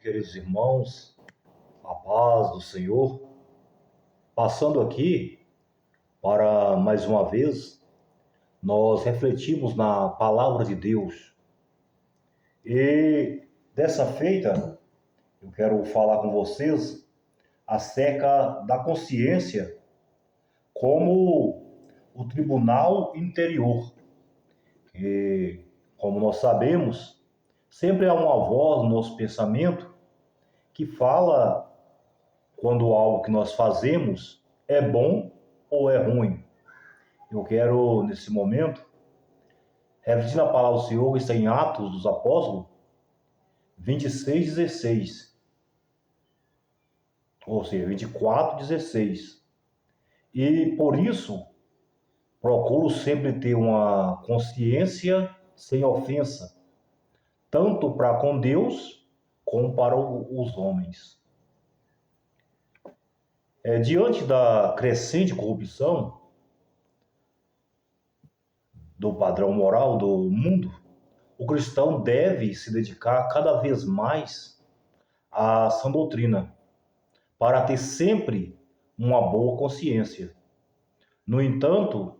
Queridos irmãos, a paz do Senhor, passando aqui para mais uma vez nós refletimos na palavra de Deus. E dessa feita eu quero falar com vocês acerca da consciência como o tribunal interior. E como nós sabemos, sempre há uma voz no nosso pensamento que fala quando algo que nós fazemos é bom ou é ruim. Eu quero, nesse momento, refletir na palavra do Senhor, que está em Atos dos Apóstolos 26:16, ou seja, 24:16. E por isso, procuro sempre ter uma consciência sem ofensa, tanto para com Deus como para os homens. Diante da crescente corrupção do padrão moral do mundo, o cristão deve se dedicar cada vez mais à sã doutrina, para ter sempre uma boa consciência. No entanto,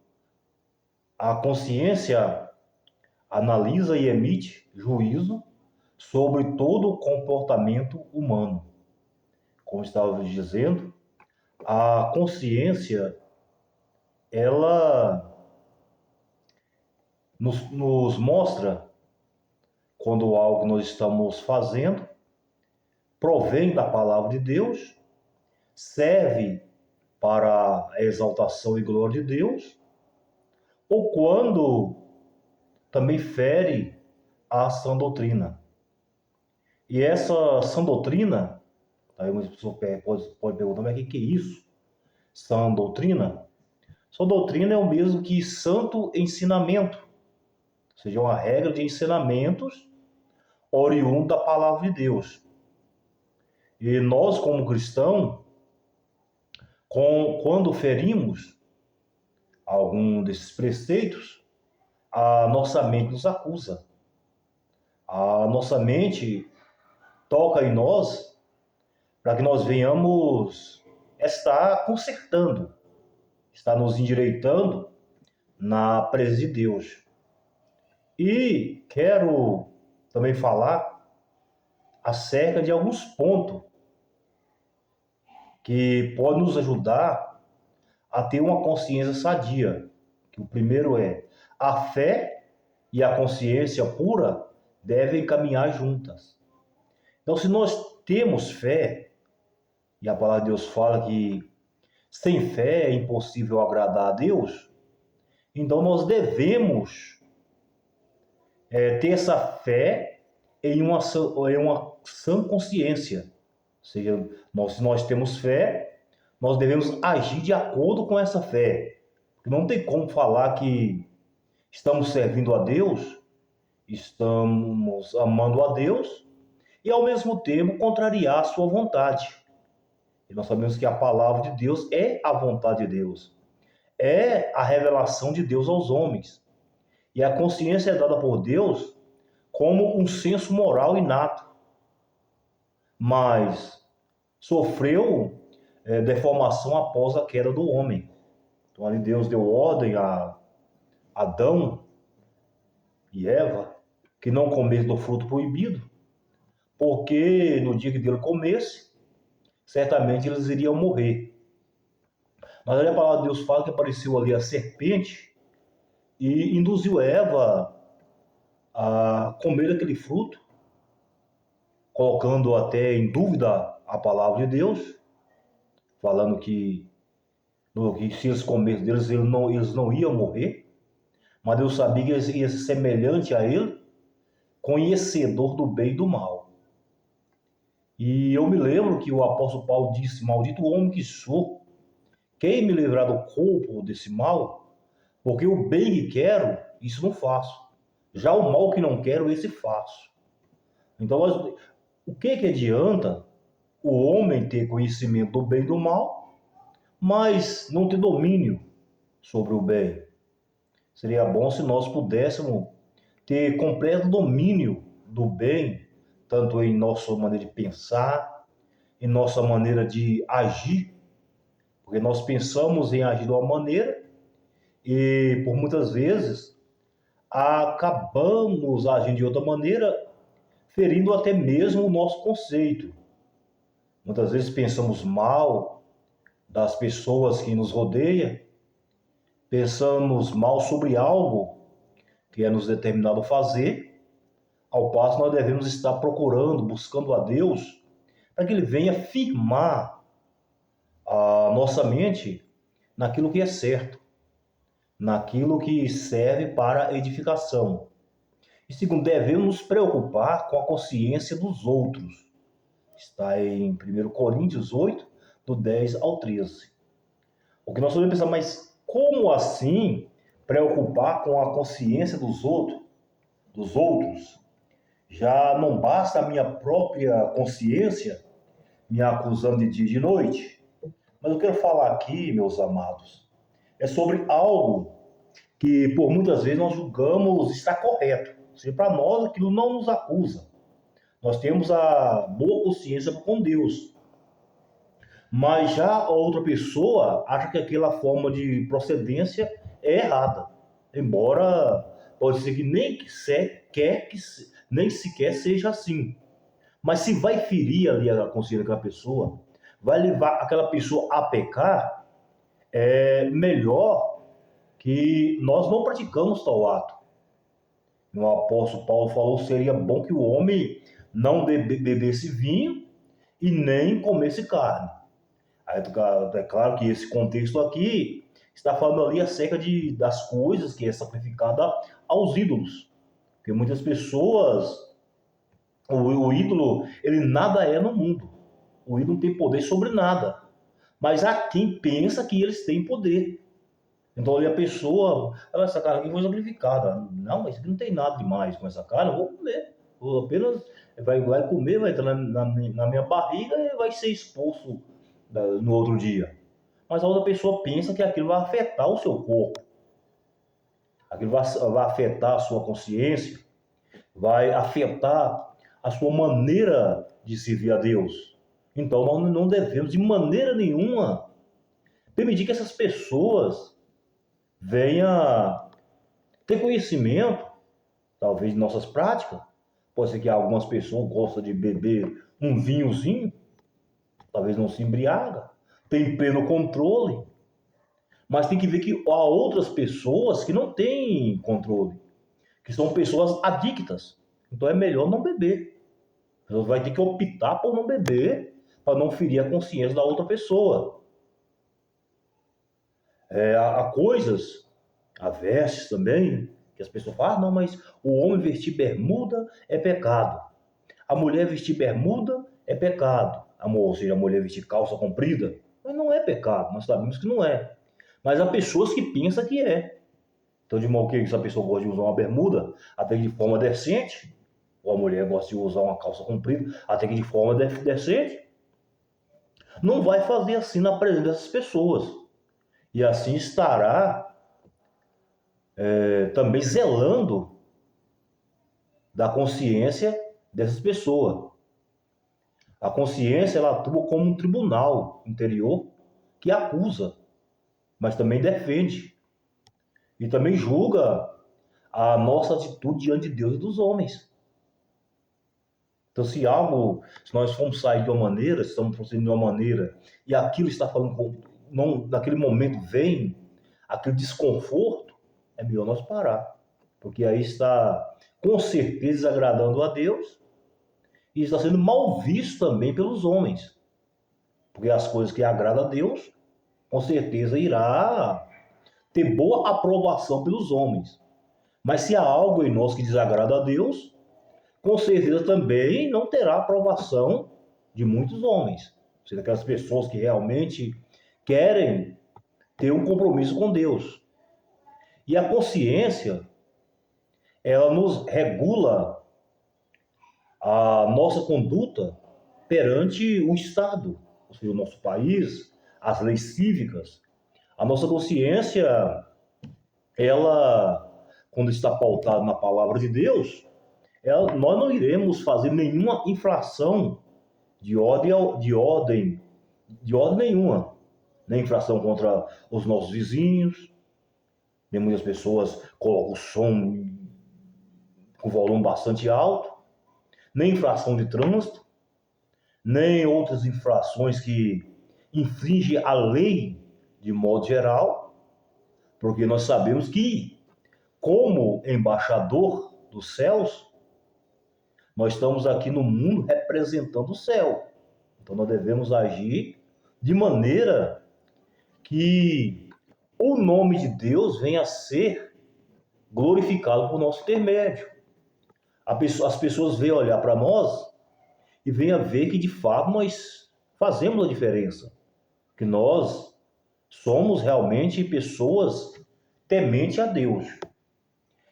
a consciência analisa e emite juízo sobre todo o comportamento humano. Como estava dizendo, a consciência, ela nos mostra quando algo que nós estamos fazendo provém da palavra de Deus, serve para a exaltação e glória de Deus, ou quando também fere a sã doutrina. E essa sã doutrina, aí uma pessoa pode perguntar, mas o que é isso? Sã doutrina? Sã doutrina é o mesmo que santo ensinamento, ou seja, uma regra de ensinamentos oriundo da palavra de Deus. E nós, como cristãos, quando ferimos algum desses preceitos, a nossa mente nos acusa. A nossa mente toca em nós para que nós venhamos estar consertando, estar nos endireitando na presença de Deus. E quero também falar acerca de alguns pontos que podem nos ajudar a ter uma consciência sadia. O primeiro é: a fé e a consciência pura devem caminhar juntas. Então, se nós temos fé, e a palavra de Deus fala que sem fé é impossível agradar a Deus, então nós devemos ter essa fé em uma sã consciência. Ou seja, se nós temos fé, nós devemos agir de acordo com essa fé. Não tem como falar que estamos servindo a Deus, estamos amando a Deus, e ao mesmo tempo contrariar a sua vontade. E nós sabemos que a palavra de Deus é a vontade de Deus, é a revelação de Deus aos homens. E a consciência é dada por Deus como um senso moral inato, mas sofreu deformação após a queda do homem. Então ali Deus deu ordem a Adão e Eva que não comessem do fruto proibido, porque no dia que dele comesse, certamente eles iriam morrer. Mas ali a palavra de Deus fala que apareceu ali a serpente e induziu Eva a comer aquele fruto, colocando até em dúvida a palavra de Deus, falando que se eles comessem deles, eles não iam morrer. Mas Deus sabia que eles iam ser semelhante a ele, conhecedor do bem e do mal. E eu me lembro que o apóstolo Paulo disse: maldito homem que sou, quem me livrar do corpo desse mal? Porque o bem que quero, isso não faço. Já o mal que não quero, esse faço. Então, o que adianta o homem ter conhecimento do bem e do mal, mas não ter domínio sobre o bem? Seria bom se nós pudéssemos ter completo domínio do bem, tanto em nossa maneira de pensar, em nossa maneira de agir, porque nós pensamos em agir de uma maneira e, por muitas vezes, acabamos agindo de outra maneira, ferindo até mesmo o nosso conceito. Muitas vezes pensamos mal das pessoas que nos rodeiam, pensamos mal sobre algo que é nos determinado fazer, ao passo nós devemos estar procurando, buscando a Deus, para que Ele venha firmar a nossa mente naquilo que é certo, naquilo que serve para edificação. E segundo, devemos nos preocupar com a consciência dos outros. Está em 1 Coríntios 8, do 10 ao 13. O que nós podemos pensar, mas como assim preocupar com a consciência dos outros? Já não basta a minha própria consciência me acusando de dia e de noite? Mas eu quero falar aqui, meus amados, é sobre algo que por muitas vezes nós julgamos estar correto. Ou seja, para nós aquilo não nos acusa. Nós temos a boa consciência com Deus. Mas já a outra pessoa acha que aquela forma de procedência é errada. Embora pode ser que nem sequer seja assim. Mas se vai ferir ali a consciência daquela pessoa, vai levar aquela pessoa a pecar, é melhor que nós não praticamos tal ato. O apóstolo Paulo falou que seria bom que o homem não bebesse vinho e nem comesse carne. É claro que esse contexto aqui está falando ali acerca das coisas que é sacrificada aos ídolos. Porque muitas pessoas, o ídolo, ele nada é no mundo. O ídolo não tem poder sobre nada. Mas há quem pensa que eles têm poder. Então ali a pessoa, essa carne aqui foi sacrificada. Não, mas isso aqui não tem nada demais com essa carne, eu vou comer. Vou apenas vai comer, vai entrar na minha barriga e vai ser expulso no outro dia. Mas a outra pessoa pensa que aquilo vai afetar o seu corpo. Aquilo vai afetar a sua consciência, vai afetar a sua maneira de servir a Deus. Então nós não devemos de maneira nenhuma permitir que essas pessoas venham ter conhecimento, talvez de nossas práticas. Pode ser que algumas pessoas gostam de beber um vinhozinho, talvez não se embriaga, tem pleno controle, mas tem que ver que há outras pessoas que não têm controle, que são pessoas adictas. Então é melhor não beber. Você vai ter que optar por não beber para não ferir a consciência da outra pessoa. Há coisas, há vestes também, que as pessoas falam, não, mas o homem vestir bermuda é pecado. A mulher vestir bermuda é pecado. Ou seja, a mulher vestir calça comprida, mas não é pecado, nós sabemos que não é. Mas há pessoas que pensam que é. Então, de modo que essa pessoa gosta de usar uma bermuda, até que de forma decente, ou a mulher gosta de usar uma calça comprida, até que de forma decente, não vai fazer assim na presença dessas pessoas. E assim estará também zelando da consciência dessas pessoas. A consciência, ela atua como um tribunal interior que acusa, mas também defende. E também julga a nossa atitude diante de Deus e dos homens. Então, se nós formos sair de uma maneira, se estamos procedendo de uma maneira, e aquilo está falando, naquele momento vem aquele desconforto, é melhor nós parar. Porque aí está, com certeza, desagradando a Deus, e está sendo mal visto também pelos homens. Porque as coisas que agradam a Deus, com certeza irá ter boa aprovação pelos homens. Mas se há algo em nós que desagrada a Deus, com certeza também não terá aprovação de muitos homens. Ou seja, aquelas pessoas que realmente querem ter um compromisso com Deus. E a consciência, ela nos regula a nossa conduta perante o Estado, ou seja, o nosso país, as leis cívicas. A nossa consciência, ela, quando está pautada na palavra de Deus, Nós não iremos fazer nenhuma infração de ordem nenhuma, nem infração contra os nossos vizinhos, nem muitas pessoas colocam o som com volume bastante alto, nem infração de trânsito, nem outras infrações que infringem a lei de modo geral, porque nós sabemos que, como embaixador dos céus, nós estamos aqui no mundo representando o céu. Então nós devemos agir de maneira que o nome de Deus venha a ser glorificado por nosso intermédio. As pessoas vêm olhar para nós e vêm a ver que de fato nós fazemos a diferença, que nós somos realmente pessoas tementes a Deus.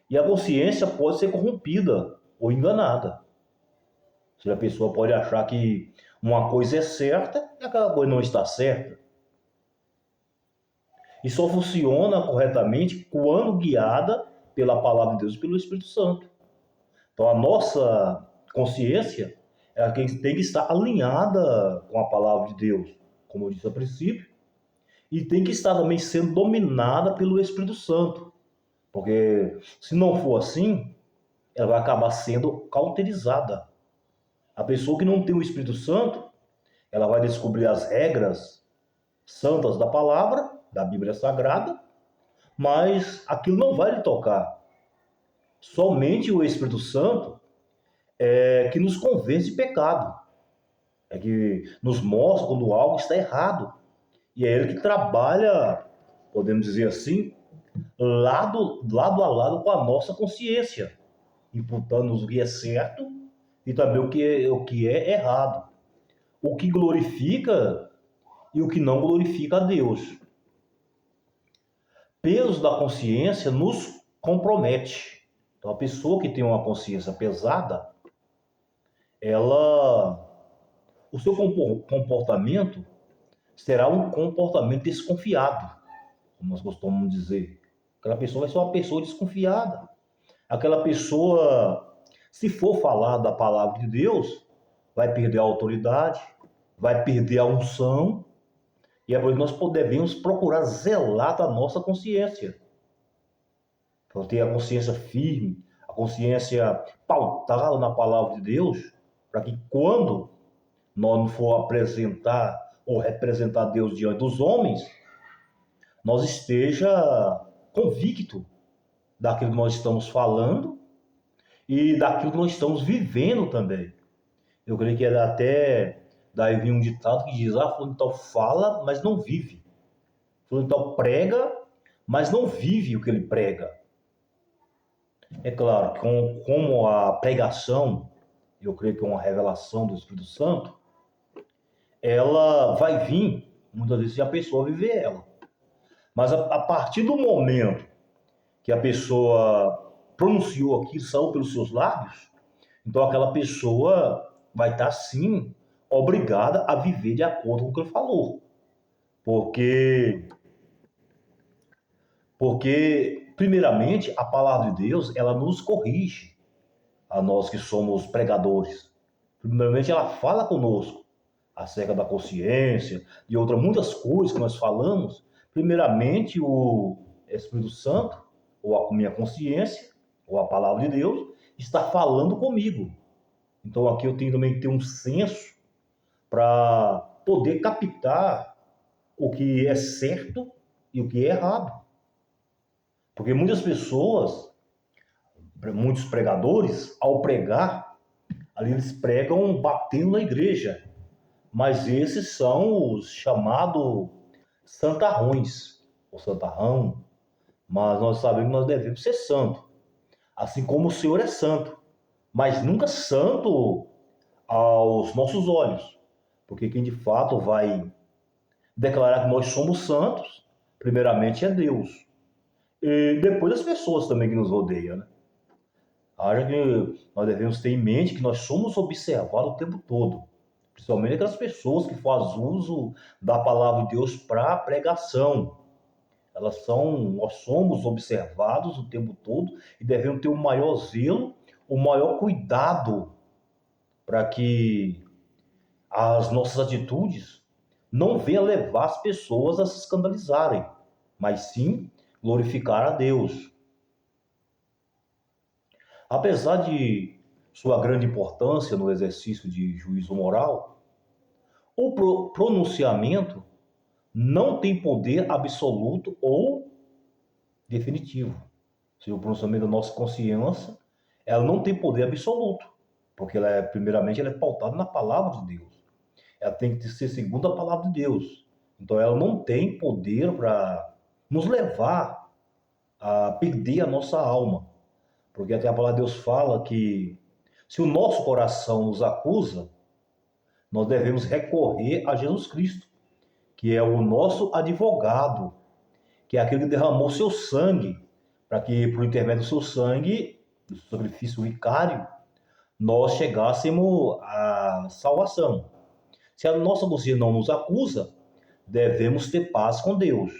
E a consciência pode ser corrompida ou enganada. Se a pessoa pode achar que uma coisa é certa e aquela coisa não está certa. E só funciona corretamente quando guiada pela palavra de Deus e pelo Espírito Santo. Então a nossa consciência ela tem que estar alinhada com a palavra de Deus, como eu disse a princípio, e tem que estar também sendo dominada pelo Espírito Santo. Porque se não for assim, ela vai acabar sendo cauterizada. A pessoa que não tem o Espírito Santo, ela vai descobrir as regras santas da palavra, da Bíblia Sagrada, mas aquilo não vai lhe tocar. Somente o Espírito Santo é que nos convence de pecado, é que nos mostra quando algo está errado. E é ele que trabalha, podemos dizer assim, lado a lado com a nossa consciência, imputando-nos o que é certo e também o que é errado, o que glorifica e o que não glorifica a Deus. Peso da consciência nos compromete. Então, a pessoa que tem uma consciência pesada, o seu comportamento será um comportamento desconfiado, como nós costumamos dizer. Aquela pessoa vai ser uma pessoa desconfiada. Aquela pessoa, se for falar da palavra de Deus, vai perder a autoridade, vai perder a unção, e é por isso que nós devemos procurar zelar da nossa consciência. Então, ter a consciência firme, a consciência pautada na palavra de Deus, para que quando nós não for apresentar ou representar Deus diante dos homens, nós esteja convicto daquilo que nós estamos falando e daquilo que nós estamos vivendo também. Eu creio que até daí vem um ditado que diz: fulano tal fala, mas não vive. Fulano tal prega, mas não vive o que ele prega. É claro que como a pregação, eu creio que é uma revelação do Espírito Santo, ela vai vir, muitas vezes, se a pessoa viver ela. Mas a partir do momento que a pessoa pronunciou aquilo, saiu pelos seus lábios, então aquela pessoa vai estar, sim, obrigada a viver de acordo com o que ele falou. Porque primeiramente, a palavra de Deus, ela nos corrige, a nós que somos pregadores. Primeiramente, ela fala conosco acerca da consciência e muitas coisas que nós falamos. Primeiramente, o Espírito Santo, ou a minha consciência, ou a palavra de Deus, está falando comigo. Então aqui eu tenho também que ter um senso para poder captar o que é certo e o que é errado. Porque muitas pessoas, muitos pregadores, ao pregar, ali eles pregam batendo na igreja. Mas esses são os chamados santarrões, ou santarrão. Mas nós sabemos que nós devemos ser santos, assim como o Senhor é santo, mas nunca santo aos nossos olhos, porque quem de fato vai declarar que nós somos santos, primeiramente é Deus, e depois as pessoas também que nos rodeiam, né? Haja que nós devemos ter em mente que nós somos observados o tempo todo, principalmente aquelas pessoas que fazem uso da palavra de Deus para pregação. Nós somos observados o tempo todo e devemos ter o maior zelo, o maior cuidado para que as nossas atitudes não venham levar as pessoas a se escandalizarem, mas sim glorificar a Deus. Apesar de sua grande importância no exercício de juízo moral, o pronunciamento não tem poder absoluto ou definitivo. Se o pronunciamento da nossa consciência, ela não tem poder absoluto, porque primeiramente, ela é pautada na palavra de Deus. Ela tem que ser segundo a palavra de Deus. Então, ela não tem poder para nos levar a perder a nossa alma. Porque até a palavra de Deus fala que se o nosso coração nos acusa, nós devemos recorrer a Jesus Cristo, que é o nosso advogado, que é aquele que derramou seu sangue, para que, por intermédio do seu sangue, do sacrifício vicário, nós chegássemos à salvação. Se a nossa consciência não nos acusa, devemos ter paz com Deus.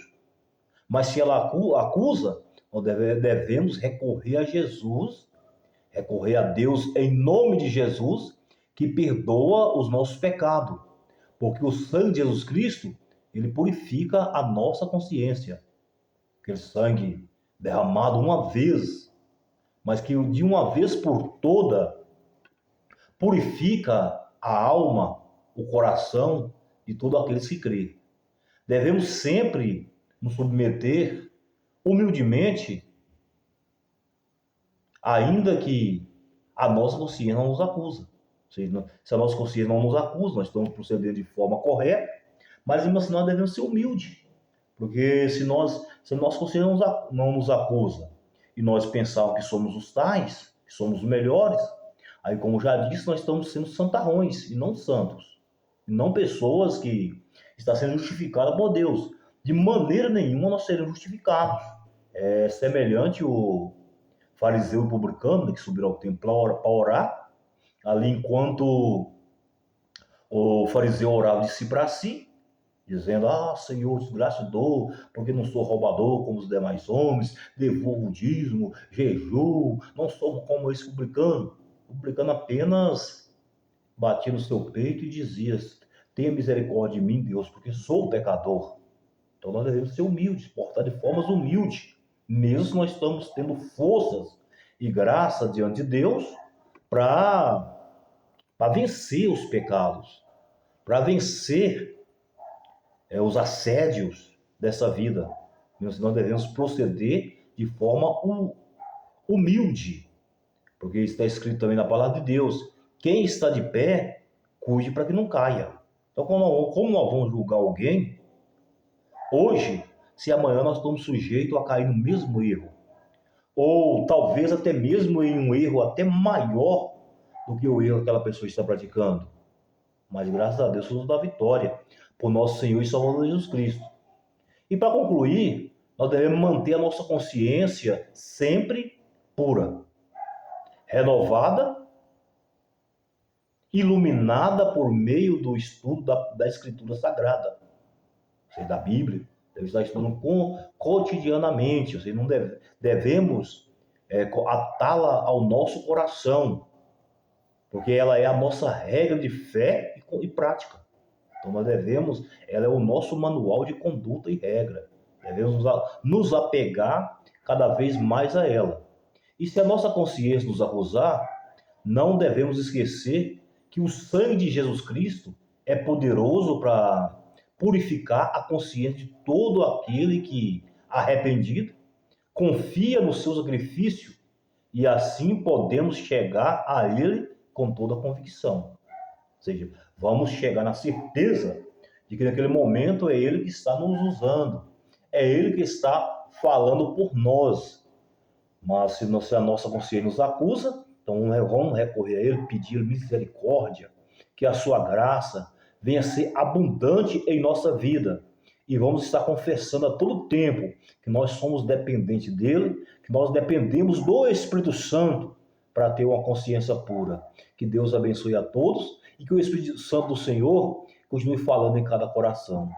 Mas se ela acusa, nós devemos recorrer a Jesus, recorrer a Deus em nome de Jesus, que perdoa os nossos pecados. Porque o sangue de Jesus Cristo, ele purifica a nossa consciência. Aquele sangue derramado uma vez, mas que de uma vez por toda purifica a alma, o coração de todos aqueles que crêem. Devemos sempre nos submeter humildemente, ainda que a nossa consciência não nos acusa. Se a nossa consciência não nos acusa, nós estamos procedendo de forma correta, mas mesmo assim nós devemos ser humildes. Porque se nossa consciência não nos acusa e nós pensarmos que somos os tais, que somos os melhores, aí, como já disse, nós estamos sendo santarrões e não santos. E não pessoas que estão sendo justificadas por Deus. De maneira nenhuma nós seremos justificados. É semelhante o fariseu e publicano que subiram ao templo para orar. Ali, enquanto o fariseu orava de si para si, dizendo: Senhor, desgraça dou, porque não sou roubador como os demais homens, devolvo o dízimo, jejuo, não sou como esse publicano. O publicano apenas batia no seu peito e dizia: tenha misericórdia de mim, Deus, porque sou pecador. Então nós devemos ser humildes, portar de formas humildes, mesmo que nós estamos tendo forças e graça diante de Deus para vencer os pecados, para vencer os assédios dessa vida. Nós devemos proceder de forma humilde, porque está escrito também na palavra de Deus: quem está de pé, cuide para que não caia. Então, como nós vamos julgar alguém hoje, se amanhã nós estamos sujeitos a cair no mesmo erro? Ou talvez até mesmo em um erro até maior do que o erro que aquela pessoa está praticando. Mas graças a Deus nos dá vitória por nosso Senhor e Salvador Jesus Cristo. E para concluir, nós devemos manter a nossa consciência sempre pura, renovada, iluminada por meio do estudo da Escritura Sagrada, ou seja, da Bíblia. Devemos estar estudando cotidianamente, ou seja, não devemos atá-la ao nosso coração, porque ela é a nossa regra de fé e prática. Então nós ela é o nosso manual de conduta e regra. Devemos nos apegar cada vez mais a ela. E se a nossa consciência nos acusar, não devemos esquecer que o sangue de Jesus Cristo é poderoso para purificar a consciência de todo aquele que, arrependido, confia no seu sacrifício, e assim podemos chegar a ele com toda a convicção. Ou seja, vamos chegar na certeza de que naquele momento é ele que está nos usando, é ele que está falando por nós. Mas se a nossa consciência nos acusa, então vamos recorrer a ele, pedir misericórdia, que a sua graça venha a ser abundante em nossa vida. E vamos estar confessando a todo tempo que nós somos dependentes dele, que nós dependemos do Espírito Santo para ter uma consciência pura. Que Deus abençoe a todos e que o Espírito Santo do Senhor continue falando em cada coração.